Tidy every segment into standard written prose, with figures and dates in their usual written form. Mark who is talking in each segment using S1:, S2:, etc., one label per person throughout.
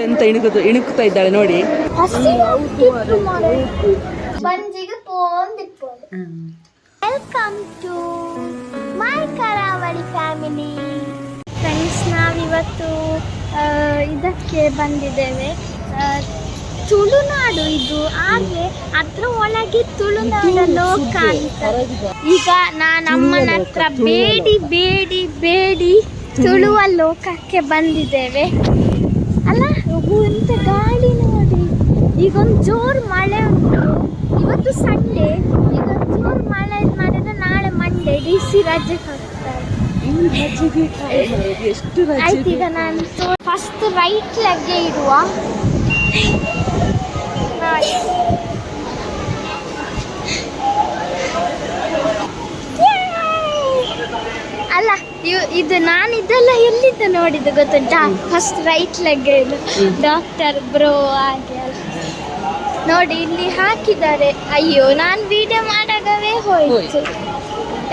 S1: ಎಂತ ಇಣುಕ್ತಾ ಇದ್ದಾಳೆ ನೋಡಿ.
S2: ವೆಲ್ಕಮ್ ಟು ಮೈ ಕರಾವಳಿ ಫ್ಯಾಮಿಲಿ. ಫ್ರೆಂಡ್ಸ್, ನಾವಿವತ್ತು ಇದಕ್ಕೆ ಬಂದಿದ್ದೇವೆ. ತುಳುನಾಡು ಇದು, ಆದರೆ ಅದ್ರ ಒಳಗೆ ತುಳುನಾಡ ಲೋಕ ಅಂತ. ಈಗ ನಾನು ಅಮ್ಮನ ಹತ್ರ ಬೇಡಿ ಬೇಡಿ ಬೇಡಿ ತುಳುವ ಲೋಕಕ್ಕೆ ಬಂದಿದ್ದೇವೆ ಅಲ್ಲ. ಎಂತ ಗಾಳಿ ನೋಡಿ. ಈಗೊಂದು ಜೋರು ಮಳೆ ಉಂಟು. ಇವತ್ತು ಸಂಡೇ. ಈಗ ಜೋರು ಮಳೆ ಮಾಡಿದ್ರೆ ನಾಳೆ ಮಂಡೇ DC ರಜೆ ಹಾಕ್ತಾರೆ. ಆಯ್ತು, ಈಗ ನಾನು ಫಸ್ಟ್ ರೈಟ್ ಲೆಗ್ಗೆ ಇಡುವ. ಅಲ್ಲ, ಇದು ನಾನು ಇದೆಲ್ಲ ಎಲ್ಲಿದ್ದ ನೋಡಿದ್ದು ಗೊತ್ತುಂಟಾ? ಫಸ್ಟ್ ರೈಟ್ ಲೆಗ್ ಇದು ಡಾಕ್ಟರ್ ಬ್ರೋ ಹಾಗೆ ಅಲ್ಲ ನೋಡಿ, ಇಲ್ಲಿ ಹಾಕಿದ್ದಾರೆ. ಅಯ್ಯೋ, ನಾನು ವಿಡಿಯೋ ಮಾಡಾಗವೇ ಹೋಯ್ತು.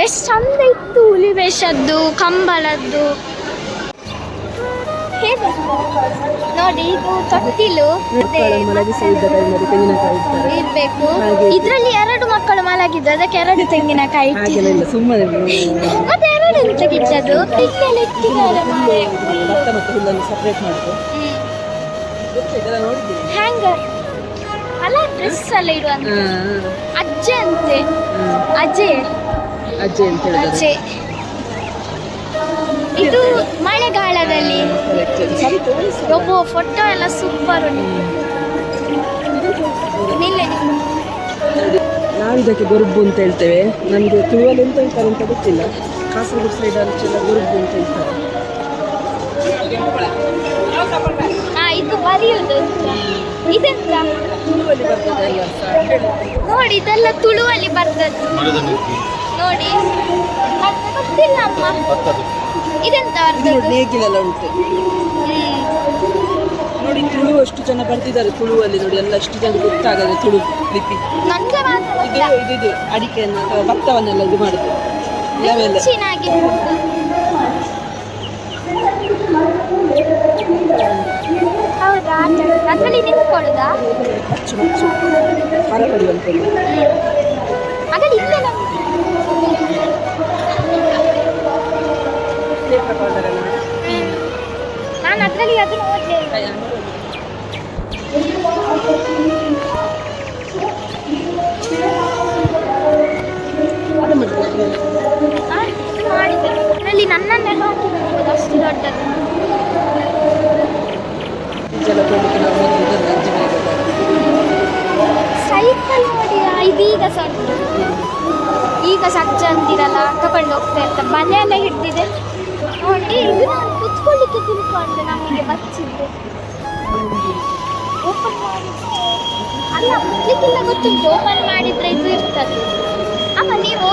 S2: ಎಷ್ಟು ಚಂದ ಇತ್ತು ಹುಲಿವೇಷದ್ದು, ಕಂಬಳದ್ದು. ನೋಡಿ, ಇದು ತೊಟ್ಟಿಲು ಇರ್ಬೇಕು. ಇದ್ರಲ್ಲಿ 2 ಮಕ್ಕಳು ಮಲಗಿದ್ದು, ಅದಕ್ಕೆ 2 ತೆಂಗಿನಕಾಯಿ ಮತ್ತೆ 2 ಎಂತ ಗಿಟ್ಟದು ಹ್ಯಾಂಗರ್ ಅಲ್ಲ, ಡ್ರೆಸ್ ಎಲ್ಲ ಇಡುವಂತ. ಅಜ್ಜೆ ಅಂತೆ, ಅಜ್ಜೆ. ಇದು ಮಳೆಗಾಲದಲ್ಲಿ ಒಬ್ಬ ಫೋಟೋ ಎಲ್ಲ ಸೂಪರ್ ಉಂಟು.
S1: ನಾವು ಇದಕ್ಕೆ ಗೊರುಬು ಅಂತ ಹೇಳ್ತೇವೆ. ನಮಗೆ ತುಳುವಲ್ಲಿ ಎಂತ ಹೇಳ್ತಾರೆ ಅಂತ ಗೊತ್ತಿಲ್ಲ. ಕಾಸರಗೋಡು ಸೈಡ್ ಅಂತೆಲ್ಲ ಗೊರುಬು ಅಂತ ಹೇಳ್ತಾರೆ.
S2: ಇದು ಬರೆಯುವುದು ಇದೆಂತ ನೋಡಿ, ಇದೆಲ್ಲ ತುಳುವಲ್ಲಿ ಬರ್ತದೆ ನೋಡಿ. ಗೊತ್ತಿಲ್ಲ ಅಮ್ಮ, ಇದೆಂತ
S1: ನೇಗಿಲೆಲ್ಲ ಉಂಟು ನೋಡಿ. ತುಳು ಅಷ್ಟು ಜನ ಬರ್ತಿದ್ದಾರೆ ತುಳುವಲ್ಲಿ ನೋಡಿ. ಎಲ್ಲ ಅಷ್ಟು ಜನ ಗೊತ್ತಾಗದೆ ತುಳು ಲಿಪಿ. ಇದು ಅಡಿಕೆಯನ್ನು ಭತ್ತವನ್ನೆಲ್ಲ ಇದು ಮಾಡುದು.
S2: ಹೌದಾ? ಅದರಲ್ಲಿ ನಿಂತ್ಕೊಳ್ಳುದಾ?
S1: ಮರ ಕಡಿಯುವಂತ
S2: ಅದರಲ್ಲಿ ಇಲ್ಲ. ನಾನು ಅದರಲ್ಲಿ ಅದನ್ನು ಓದಲೇ ಮಾಡಿದ್ದೆ. ಅದರಲ್ಲಿ ನನ್ನನ್ನೆಲ್ಲ ಹಾಕಿದ್ದು ಅಷ್ಟು ದೊಡ್ಡದು. ಸೈಕಲ್ ನೋಡಿ, ಇದೀಗ ಸಜ್ಜ ಅಂತಿರಲ್ಲ, ತಗೊಂಡು ಹೋಗ್ತಾ ಇರ್ತಾರೆ. ಬಲೆ ಎಲ್ಲ ಹಿಡ್ದಿದೆ ನೋಡಿ. ಇದು ನಾನು ಕುತ್ಕೊಳ್ಳಿಕ್ಕೆ ತಿಳ್ಕೊಂಡು ನಮಗೆ ಬಚ್ಚಿದ್ದೆ. ಓಪನ್ ಮಾಡಿ ಅಲ್ಲ, ಮುಟ್ಲಿಕ್ಕಿಲ್ಲ ಗೊತ್ತುಂಟು. ಓಪನ್ ಮಾಡಿದ್ರೆ ಇದು ಇರ್ತದೆ. ಅಮ್ಮ, ನೀವು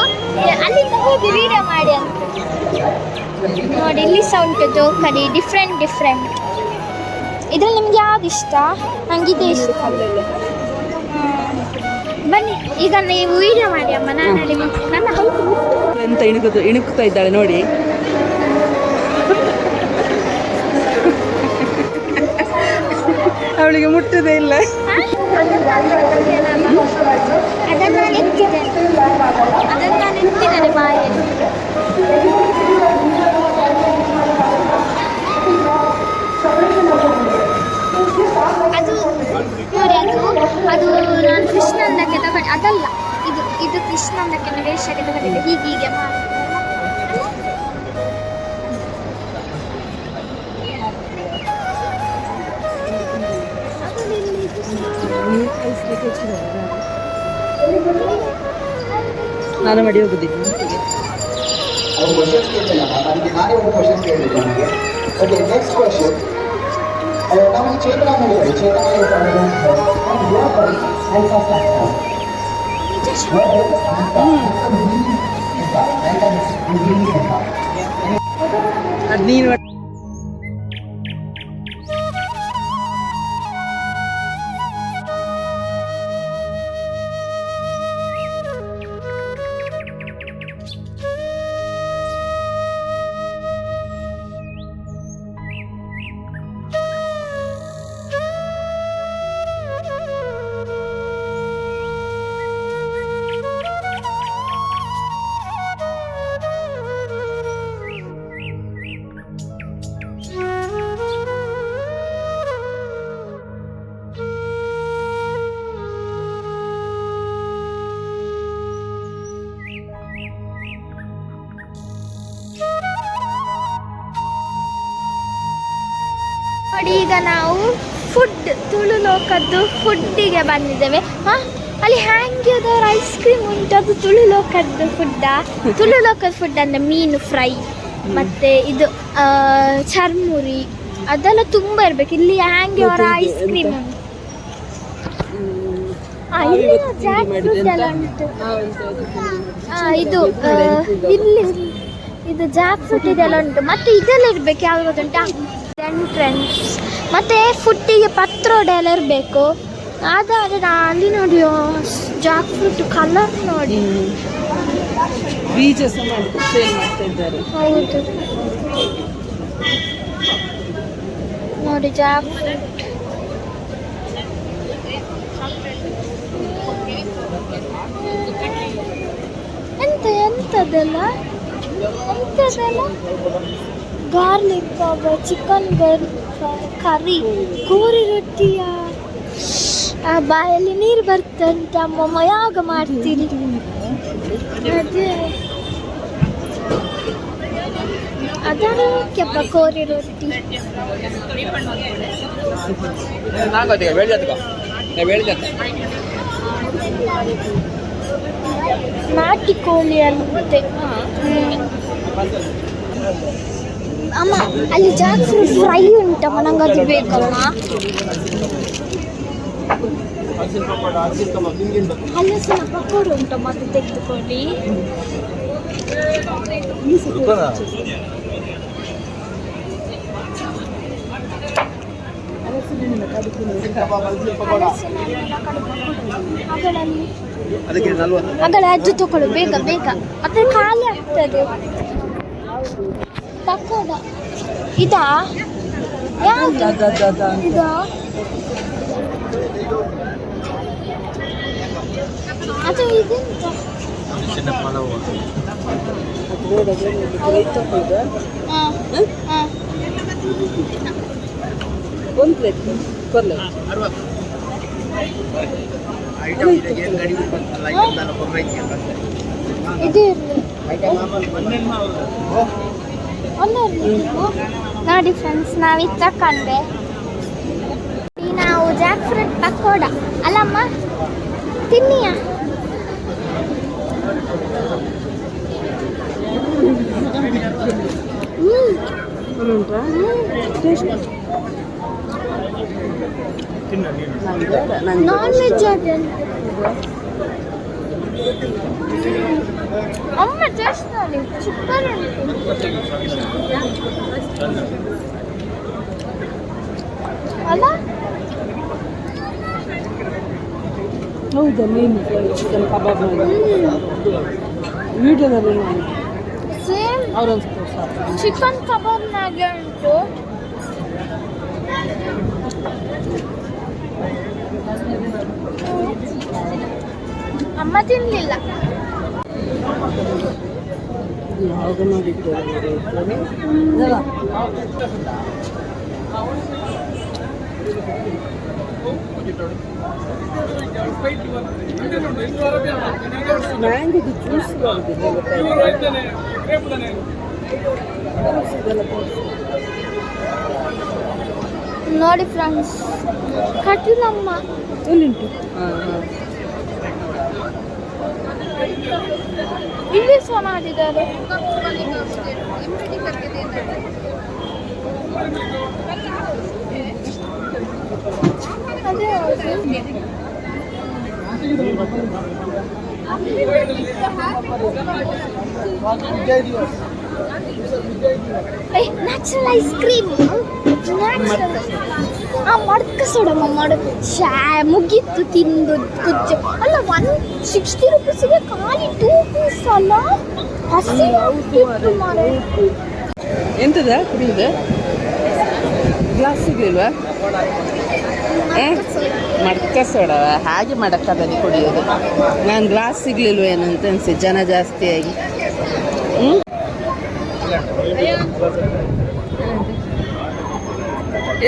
S2: ಅಲ್ಲಿಂದ ಹೋಗಿ ವಿಡಿಯೋ ಮಾಡಿ ಅಂತ ನೋಡಿ. ಇಲ್ಲಿ ಸಹ ಉಂಟು ಜೋಕಡಿ, ಡಿಫ್ರೆಂಟ್. ಇದ್ರಲ್ಲಿ ನಿಮ್ಗೆ ಯಾವ್ದು ಇಷ್ಟ? ನಂಗೆ ಇದೇ ಇಷ್ಟ. ಬನ್ನಿ, ಈಗ ನೀವು ವಿಡಿಯೋ ಮಾಡಿ ಅಮ್ಮ. ನಾನಲ್ಲಿ ನನ್ನ
S1: ಎಂತ ಇಣುಕ್ತಾ ಇದ್ದಾಳೆ ನೋಡಿ. ಅವಳಿಗೆ ಮುಟ್ಟುದೇ ಇಲ್ಲ.
S2: ಅದನ್ನು ನಾನು ಎತ್ತಿದ್ದೇನೆ ಬಾಯಲ್ಲಿ. ಅದು ನೋಡಿ, ಅದು ನಾನು ಕೃಷ್ಣಂದಕ್ಕೆ ತಗೊಂಡು ಅದಲ್ಲ. ಇದು ಕೃಷ್ಣಂದಕ್ಕೆ ವೇಷಕ್ಕೆ ತಗೊಂಡಿದ್ದೆ. ಹೀಗೆ ಮಾಡಿ
S1: ಸ್ನಾನ ಮಾಡಿ ಹೋಗುದಿಲ್ಲ. ಅದು ನೀನು
S2: ನೋಡಿ ಈಗ ನಾವು ತುಳು ಲೋಕದ್ದು ಫುಡ್ಡಿಗೆ ಬಂದಿದ್ದೇವೆ. ಅಲ್ಲಿ ಹ್ಯಾಂಗ್ಯದವ್ರ ಐಸ್ ಕ್ರೀಮ್ ಉಂಟು, ಅದು ತುಳು ಲೋಕದ್ದು ಫುಡ್ಡಾ? ತುಳು ಲೋಕದ ಫುಡ್ ಅಂದರೆ ಮೀನು ಫ್ರೈ ಮತ್ತು ಇದು ಚರ್ಮುರಿ ಅದೆಲ್ಲ ತುಂಬ ಇರಬೇಕು. ಇಲ್ಲಿ ಹ್ಯಾಂಗೆ ಅವರ ಐಸ್ ಕ್ರೀಮ್ ಉಂಟು. ಇಲ್ಲಿ ಜಾಕ್ ಫ್ರೂಟ್ ಎಲ್ಲ ಉಂಟು. ಇದು ಇಲ್ಲಿ ಇದು ಜಾಕ್ ಫ್ರೂಟ್ ಇದೆಲ್ಲ ಉಂಟು. ಮತ್ತು ಇದೆಲ್ಲ ಇರಬೇಕು, ಯಾವ್ದು ಗೊತ್ತುಂಟಾ? ಎಂಟ್ರೆನ್ಸ್. ಮತ್ತು ಫುಡ್ಡಿಗೆ ಪತ್ರೋಡೆ ಎಲ್ಲ ಇರಬೇಕು. ಆದರೆ ಅಲ್ಲಿ ನೋಡಿ ಜಾಕ್ ಫ್ರೂಟ್ ಕಲರ್ ನೋಡಿ,
S1: ಬೀಜ ಸಹ ಸೇಲ್ ಮಾಡ್ತಾ ಇದ್ದಾರೆ.
S2: ಹೌದು ನೋಡಿ ಜಾಕ್ ಫ್ರೂಟ್. ಎಂತದೆಲ್ಲ ಗಾರ್ಲಿಕ್ ಚಿಕನ್ ಕರಿ, ಕೋರಿ ರೊಟ್ಟಿಯ ಬಾಯಲ್ಲಿ ನೀರು ಬರ್ತಂತ. ಅಮ್ಮಮ್ಮ ಯಾವಾಗ ಮಾಡ್ತೀರಿ? ಅದೇ ಅದಕ್ಕೆ ಕೋರಿ ರೊಟ್ಟಿ. ನಾಟಿ ಕೋಳಿ ಅಂತೆ. ಅಮ್ಮ ಅಲ್ಲಿ ಜಾಕ್ ಫ್ರೂಟ್ ಫ್ರೈ ಉಂಟಮ್ಮ, ನಂಗೆ ಅದು ಬೇಕಮ್ಮ. ಹಲಸಿನ ಪಕೋಡ ಉಂಟಮ್ಮ, ಅದು ತೆಗೆದುಕೊಳ್ಳಿ. ಅಗಳ ಅದು ತಗೊಳ್ಳು ಬೇಗ ಬೇಗ, ಅದ್ರ ಖಾಲಿ ಆಗ್ತದೆ. ಪಕೋಡ ಇದಾ? ಯಾವುದು ಇದಾ? ಅದು ಇದೆಂತ?
S1: ಒಂದು ಪ್ಲೇಟ್ ಕೊರ್ಲೆ
S2: ಇದು ನೋಡಿ ಫ್ರೆಂಡ್ಸ್, ನಾವಿದು ತಕೊಂಡೆ. ನಾವು ಜಾಕ್ ಫ್ರೂಟ್ ಪಕೋಡ ಅಲ್ಲಮ್ಮ, ತಿನ್ನಿಯಾ? ನಾನ್ ವೆಜ್ ಅದೇ ಅಮ್ಮ, ಟೇಸ್ಟ್ ನೋಡಿ, ಸೂಪರ್ ಉಂಟು ಅಲ್ಲ?
S1: ಹೌದಾ? ಮೀನು ಚಿಕನ್ ಕಬಾಬ್ ವಿಡಿಯೋದಲ್ಲಿ
S2: ಸೇಮ್ ಚಿಕನ್ ಕಬಾಬ್ನಾಗೆ ಉಂಟು. ಅಮ್ಮ ತಿನ್ನಲಿಲ್ಲ.
S1: ಯಾವಾಗ ಮಾಡಿದ್ದೇವೆ ಮ್ಯಾಂಗೋದು ಜ್ಯೂಸ್
S2: ನೋಡಿ ಫ್ರೆಂಡ್ಸ್, ಕಟ್ಟಿಲಮ್ಮ
S1: ಎಲ್ಲಿಂಟು?
S2: ಇಲ್ಲಿ ಸಹ ಮಾಡಿದ್ದಾರೆ. ಅದೇ ನ್ಯಾಚುರಲ್ ಐಸ್ ಕ್ರೀಮ್. ಮಡ್ಕ ಸೋಡಮ್ಮ ಮಾಡೋದು ಮುಗೀತು ತಿಂದು ಕುಚ್ಚು ಅಲ್ಲ. 160 ರೂಪೀಸಿಗೆ ಖಾಲಿ 2 ಪೀಸ್ ಅಲ್ಲ. ಹಸಿ
S1: ಎಂತದ ಕುಡಿಯುದು? ಗ್ಲಾಸ್ ಸಿಗ್ಲಿಲ್ವಾ? ಮಡ್ಕ ಸೋಡವ ಹಾಗೆ ಮಡಕದಲ್ಲಿ ಕುಡಿಯೋದು. ನಾನು ಗ್ಲಾಸ್ ಸಿಗ್ಲಿಲ್ವ ಏನಂತ ಅನ್ಸಿ, ಜನ ಜಾಸ್ತಿಯಾಗಿ.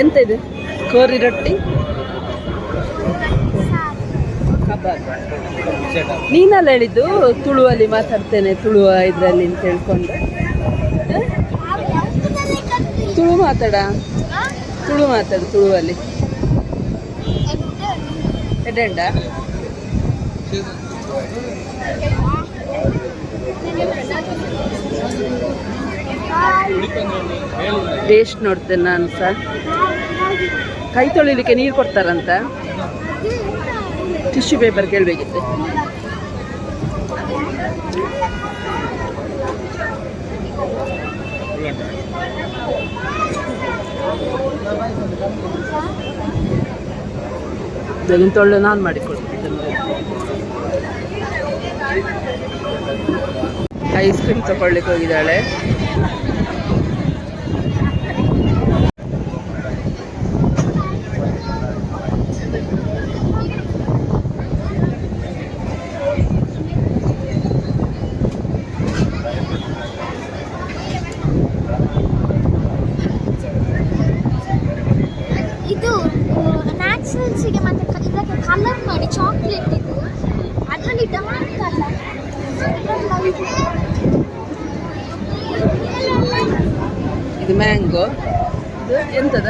S1: ಎಂತ ಇದು? ಕೋರಿ ರೊಟ್ಟಿ ಕಬಾಬ್. ನೀನಲ್ಲ ಹೇಳಿದ್ದು ತುಳುವಲ್ಲಿ ಮಾತಾಡ್ತೇನೆ, ತುಳುವ ಇದರಲ್ಲಿ ಅಂತ ಹೇಳ್ಕೊಂಡು. ತುಳು ಮಾತಾಡ, ತುಳು ಮಾತಾಡು ತುಳುವಲ್ಲಿ ಎಡ್ಡೆಂಡ ಟೇಸ್ಟ್ ನೋಡ್ತೇನೆ ನಾನು ಸಹ. ಕೈ ತೊಳಿಲಿಕ್ಕೆ ನೀರು ಕೊಡ್ತಾರಂತ. ಟಿಶ್ಯೂ ಪೇಪರ್ ಕೇಳಬೇಕಿತ್ತು. ಇದನ್ನು ತೊಳ್ಳೆ ನಾನು ಮಾಡಿಕೊಡ್ತೀನಿ. ಐಸ್ ಕ್ರೀಮ್ ತಗೊಳ್ಳಿಕ್ಕೆ ಹೋಗಿದ್ದಾಳೆ.
S2: ಇದು ನ್ಯಾಚುರಲ್ಸಿಗೆ ಮತ್ತೆ ಇದಕ್ಕೆ ಕಲರ್ ಮಾಡಿ ಚಾಕ್ಲೇಟ್ ಇದು ಅದರಲ್ಲಿ ಡಾರ್ಕ್ ಕಲರ್
S1: ಇದು ಮ್ಯಾಂಗೋ. ಇದು ಎಂತದ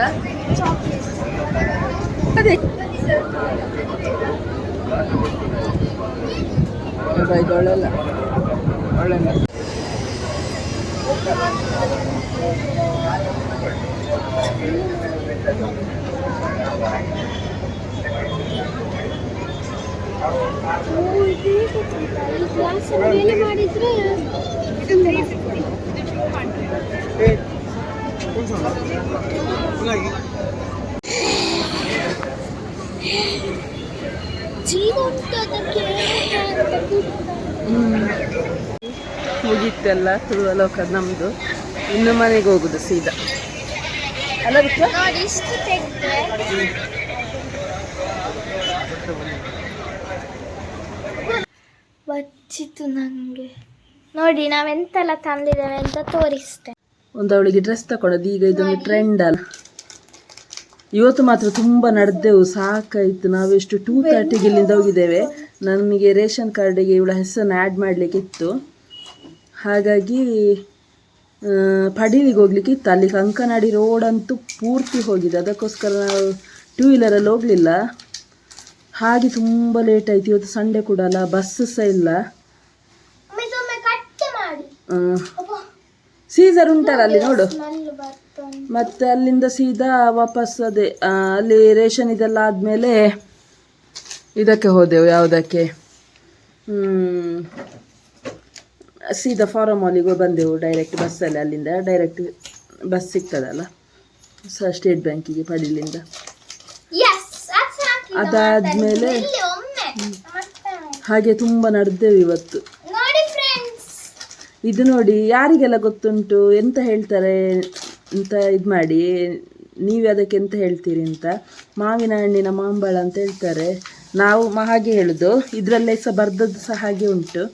S1: ಅದೇ ಇದು ಒಳ್ಳೆಲ್ಲ ಒಳ್ಳೆಲ್ಲ.
S2: ಈ ಗ್ಲಾಸ್ ಮೇಲೆ ಮಾಡಿದ್ರೆ ಜೀವ ಉಂಟು ಅದಕ್ಕೆ
S1: ಮುಗೀತೆಲ್ಲ ತುಳುವ ಲೋಕ ನಮ್ಮದು. ಇನ್ನು ಮನೆಗೆ ಹೋಗುದು ಸೀದಾ ಅಲ್ಲ ಬಿಟ್ಟು
S2: ನೋಡಿ ಇಷ್ಟು ತೆಗೆದ್ರೆ ಬಚ್ಚಿತು ನನಗೆ. ನೋಡಿ ನಾವೆಂತೆಲ್ಲ ತಂದಿದ್ದೇವೆ ಅಂತ ತೋರಿಸ್ತೇನೆ.
S1: ಒಂದು ಅವಳಿಗೆ ಡ್ರೆಸ್ ತಗೊಳ್ಳೋದು ಈಗ ಇದೊಂದು ಟ್ರೆಂಡ್ ಅಲ್ಲ. ಇವತ್ತು ಮಾತ್ರ ತುಂಬ ನಡೆದೆವು, ಸಾಕಾಯಿತು. ನಾವೆಷ್ಟು 2:30ಗೆ ಇಲ್ಲಿಂದ ಹೋಗಿದ್ದೇವೆ. ನನಗೆ ರೇಷನ್ ಕಾರ್ಡಿಗೆ ಇವಳ ಹೆಸರನ್ನು ಆ್ಯಡ್ ಮಾಡಲಿಕ್ಕಿತ್ತು. ಹಾಗಾಗಿ ಪಡೀಲಿಗೆ ಹೋಗ್ಲಿಕ್ಕೆ ಇತ್ತು. ಅಲ್ಲಿ ಕಂಕನಾಡಿ ರೋಡ್ ಅಂತೂ ಪೂರ್ತಿ ಹೋಗಿದೆ. ಅದಕ್ಕೋಸ್ಕರ ನಾವು 2 ವೀಲರಲ್ಲಿ ಹೋಗಲಿಲ್ಲ. ಹಾಗೆ ತುಂಬ ಲೇಟ್ ಆಯಿತು. ಇವತ್ತು ಸಂಡೇ ಕೂಡ ಅಲ್ಲ, ಬಸ್ ಸಹ ಇಲ್ಲ. ಸೀಸರ್ ಉಂಟಲ್ಲ ಅಲ್ಲಿ ನೋಡು. ಮತ್ತೆ ಅಲ್ಲಿಂದ ಸೀದಾ ವಾಪಸ್ ಅದೇ ಅಲ್ಲಿ ರೇಷನ್ ಇದೆಲ್ಲ ಆದಮೇಲೆ ಇದಕ್ಕೆ ಹೋದೆವು. ಯಾವುದಕ್ಕೆ ಸೀದಾ ಫಾರಮ್ ಮಾಲಿಗೆ ಬಂದೆವು ಡೈರೆಕ್ಟ್ ಬಸ್ಸಲ್ಲಿ. ಅಲ್ಲಿಂದ ಡೈರೆಕ್ಟ್ ಬಸ್ ಸಿಗ್ತದಲ್ಲ ಸ್ಟೇಟ್ ಬ್ಯಾಂಕಿಗೆ ಪಡೀಲಿಂದ. ಅದಾದಮೇಲೆ ಹಾಗೆ ತುಂಬ ನಡೆದೆವು ಇವತ್ತು. ಇದು ನೋಡಿ ಯಾರಿಗೆಲ್ಲ ಗೊತ್ತುಂಟು ಎಂತ ಹೇಳ್ತಾರೆ ಅಂತ ಇದು ಮಾಡಿ, ನೀವು ಅದಕ್ಕೆ ಎಂತ ಹೇಳ್ತೀರಿ ಅಂತ. ಮಾವಿನ ಹಣ್ಣಿನ ಮಾಂಬಳ ಅಂತ ಹೇಳ್ತಾರೆ. ನಾವು ಹಾಗೆ ಹೇಳೋದು. ಇದರಲ್ಲೇ ಸಹ ಬರ್ದದ್ದು ಸಹ ಹಾಗೆ ಉಂಟು.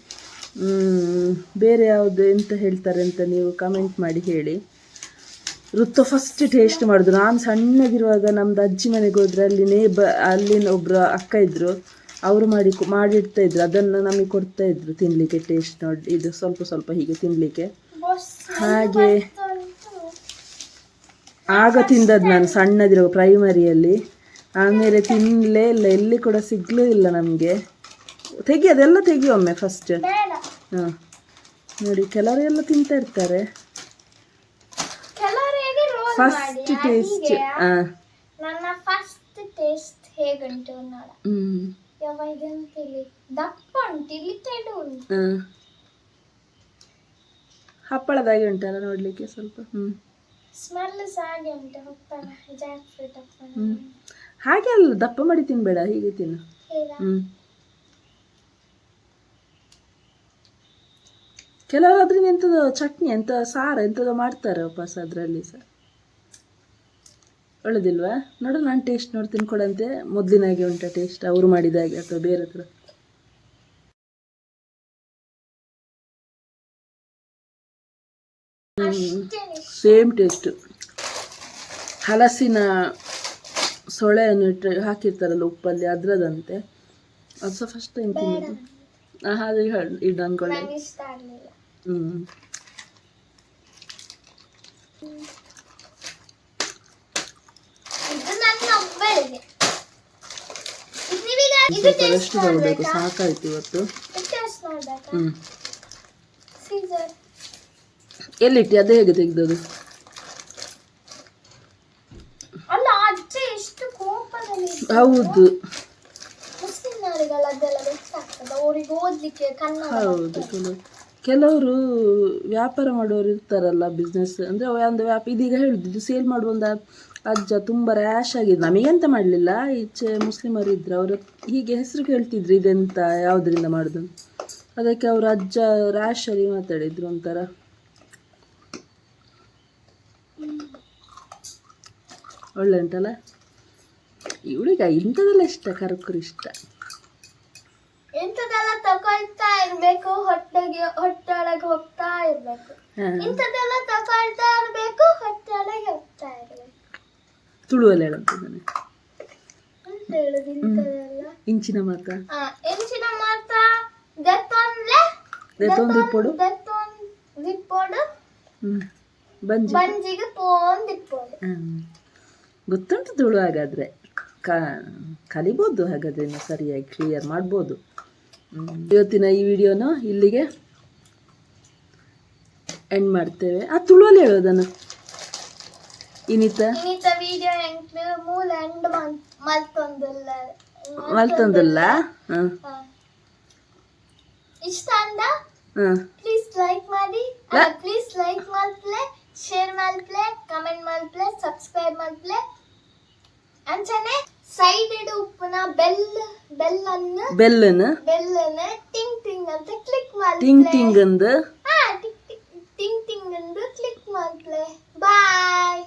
S1: ಬೇರೆ ಯಾವುದು ಎಂತ ಹೇಳ್ತಾರೆ ಅಂತ ನೀವು ಕಮೆಂಟ್ ಮಾಡಿ ಹೇಳಿ. ಋತು ಫಸ್ಟ್ ಟೇಸ್ಟ್ ಮಾಡೋದು. ನಾನು ಸಣ್ಣದಿರುವಾಗ ನಮ್ಮದು ಅಜ್ಜಿ ಮನೆಗೆ ಹೋದರೆ ಅಲ್ಲಿನ ಒಬ್ಬರು ಅಕ್ಕ ಇದ್ದರು. ಅವರು ಮಾಡಿಡ್ತಾ ಇದ್ರು. ಅದನ್ನು ನಮಗೆ ಕೊಡ್ತಾ ಇದ್ರು ತಿನ್ನಲಿಕ್ಕೆ. ಟೇಸ್ಟ್ ನೋಡಿ, ಇದು ಸ್ವಲ್ಪ ಸ್ವಲ್ಪ ಹೀಗೆ ತಿನ್ನಲಿಕ್ಕೆ. ಹಾಗೆ ಆಗ ತಿಂದದ್ದು ನಾನು ಸಣ್ಣದಿರುವ ಪ್ರೈಮರಿಯಲ್ಲಿ. ಆಮೇಲೆ ತಿನ್ನಲೇ ಇಲ್ಲ, ಎಲ್ಲಿ ಕೂಡ ಸಿಗಲೂ ಇಲ್ಲ ನಮಗೆ. ಅದೆಲ್ಲ ತೆಗಿಯೊಮ್ಮೆ ಫಸ್ಟ್. ಹಾಂ ನೋಡಿ, ಕೆಲವರೆಲ್ಲ ತಿಂತಾ ಇರ್ತಾರೆ. ಫಸ್ಟ್ ಟೇಸ್ಟ್
S2: ನನ್ನ ಫಸ್ಟ್ ಟೇಸ್ಟ್ ಹೇಗುಂಟು ನೋಡ. ದಪ್ಪ ಉಂಟು, ಇಲ್ಲಿ ತೆಳು ಉಂಟು.
S1: ಹಪ್ಪಳದಾಗೆ ಉಂಟಲ್ಲ ನೋಡ್ಲಿಕ್ಕೆ ಸ್ವಲ್ಪ.
S2: ಸ್ಮೆಲ್ ಹಾಗೆ ಉಂಟು ಹಪ್ಪಳ, ಜಾಕ್ ಫ್ರೂಟ್ ಹಪ್ಪಳ.
S1: ಹಾಗೆ ಅಲ್ಲ, ದಪ್ಪ ಮಾಡಿ ತಿನ್ಬೇಡ, ಹೀಗೆ ತಿನ್ನು. ಕೆಲವರು ಅದ್ರಿಂದ ಎಂಥದ್ದು ಚಟ್ನಿ ಎಂತ ಸಾರು ಎಂಥದ್ದು ಮಾಡ್ತಾರೆ ವಾಪಸ್ ಅದರಲ್ಲಿ ಸಹ. ಒಳ್ಳೆದಿಲ್ವಾ? ನೋಡು, ನಾನು ಟೇಸ್ಟ್ ನೋಡ್ತೀನಿ ಕೊಡಂತೆ. ಮೊದಲಿನಾಗೆ ಉಂಟ ಟೇಸ್ಟ್ ಅವರು ಮಾಡಿದಾಗೆ ಅಥವಾ ಬೇರೆ ಹತ್ರ? Same taste. ಹಲಸಿನ ಸೊಳೆಯನ್ನು ಹಾಕಿರ್ತಾರಲ್ಲ ಉಪ್ಪಲ್ಲಿ, ಅದರದಂತೆ. ಅದು ಸಹ ಫಸ್ಟ್ ಟೈಮ್ ತಿನ್ನೋದು. ಹಾಗೆ ಇದು ಅಂದ್ಕೊಳ್ಳಿ. ಸ್ವಲ್ಪ ರೆಸ್ಟ್ ತಗೋಬೇಕು, ಸಾಕಾಯ್ತು ಇವತ್ತು. ಹ್ಮ್ ಎಲ್ಲಿಟ್ಟು ಅದೇ ಹೇಗೆ ತೆಗ್ದದು?
S2: ಅಲ್ಲ ಅಜ್ಜ ಎಷ್ಟು ಕೋಪದಲ್ಲಿ
S1: ಹೌದು
S2: ಮುಸ್ಲಿಮರಿಗಳದ್ದೆಲ್ಲ ಗೊತ್ತಾಗ್ತದೆ ಅವರಿಗೆ ಓದ್ಲಿಕ್ಕೆ ಕನ್ನಡ.
S1: ಹೌದು, ಕೆಲವರು ವ್ಯಾಪಾರ ಮಾಡೋರು ಇರ್ತಾರಲ್ಲ, ಬಿಸ್ನೆಸ್ ಅಂದರೆ ಒಂದು ಇದೀಗ ಹೇಳಿದ್ದು ಸೇಲ್ ಮಾಡುವ ಒಂದು ಅಜ್ಜ ತುಂಬ ರ್ಯಾಶ್ ಆಗಿದೆ. ನಮಗೆಂತ ಮಾಡಲಿಲ್ಲ, ಈಚೆ ಮುಸ್ಲಿಮರು ಇದ್ರು, ಅವರು ಹೀಗೆ ಹೆಸರು ಕೇಳ್ತಿದ್ರು ಇದೆಂತ ಯಾವುದರಿಂದ ಮಾಡೋದು, ಅದಕ್ಕೆ ಅವರು ಅಜ್ಜ ರ್ಯಾಶಲ್ಲಿ ಮಾತಾಡಿದ್ರು ಒಂಥರ. ಒಳ್ಳೆ ಉಂಟಲ್ಲ ಇವಳಿಗ, ಇಂಥದೆಲ್ಲ ಇಷ್ಟ, ಕರ್ಕುರಿ ಇಷ್ಟ.
S2: ಇಂಥದೆಲ್ಲ ತಗೊಳ್ತಾ ಇರ್ಬೇಕು, ಹೊಟ್ಟೆೊಳಗೆ ಹೋಗ್ತಾ ಇರ್ಬೇಕು. ಇಂಥದೆಲ್ಲ ತಗೊಳ್ತಾ ಇರ್ಬೇಕು, ಹೊಟ್ಟೆೊಳಗೆ ಹೋಗ್ತಾ ಇರ್ಬೇಕು.
S1: ತುಳುವಲ್ಲಿ ಹೇಳಂತಿದ್ದಾನೆ
S2: ಅಂತ ಹೇಳುದು ಇಂಥದೆಲ್ಲ.
S1: ಇಂಚಿನ ಮಾತ
S2: ಇಂಚಿನ ಮಾತ ದೆತ್ತೊಂದು ದಿಪ್ಪೋಡು ಬಂಜಿಗೆ ಪೋನ್ ದಿಪ್ಪೋಡು.
S1: ಗೊತ್ತುಂಟು ತುಳು, ಹಾಗಾದ್ರೆ ಕಲಿಬೋದು, ಹಾಗಾದ್ರೆ ಇನ್ನು ಸರಿಯಾಗಿ ಕ್ಲಿಯರ್ ಮಾಡ್ಬೋದು. ಇವತ್ತಿನ ಈ ವಿಡಿಯೋನ ಇಲ್ಲಿಗೆ ಎಂಡ್ ಮಾಡ್ತೇವೆ. ಆ ತುಳುವಲ್ಲಿ ಹೇಳೋದನ್ನು ಇನ್ನಿತ
S2: ವಿಡಿಯೋ ಎಂಕ್ಲು ಮೂಲ ಎಂಡ್
S1: ಮಲ್ತೊಂದಿಲ್ಲ.
S2: ಇಷ್ಟ ಅಂದ ಪ್ಲೀಸ್ ಲೈಕ್ ಮಾಡಿ, ಪ್ಲೀಸ್ ಲೈಕ್ ಮಾಡ್ಪ್ಲೆ, ಶೇರ್ ಮಾಡ್ಪ್ಲೆ, ಕಮೆಂಟ್ ಮಾಡ್ಪ್ಲೆ, ಸಬ್ಸ್ಕ್ರೈಬ್ ಮಾಡ್ಪ್ಲೆ. ಅಂಚನೆ ಸೈಡ್ ಇಡು ಉಪ್ಪುನ ಬೆಲ್ಲನ್ನು ಟಿಂಗ್ ಟಿಂಗ್ ಅಂತ ಕ್ಲಿಕ್ ಮಾಡಿ,
S1: ಟಿಂಗ್ ಟಿಂಗ್ ಅಂದು
S2: ಟಿಂಗ್ ಟಿಂಗ್ ಅಂದು ಕ್ಲಿಕ್ ಮಾಡ್ಪ್ಲೆ. ಬಾಯ್.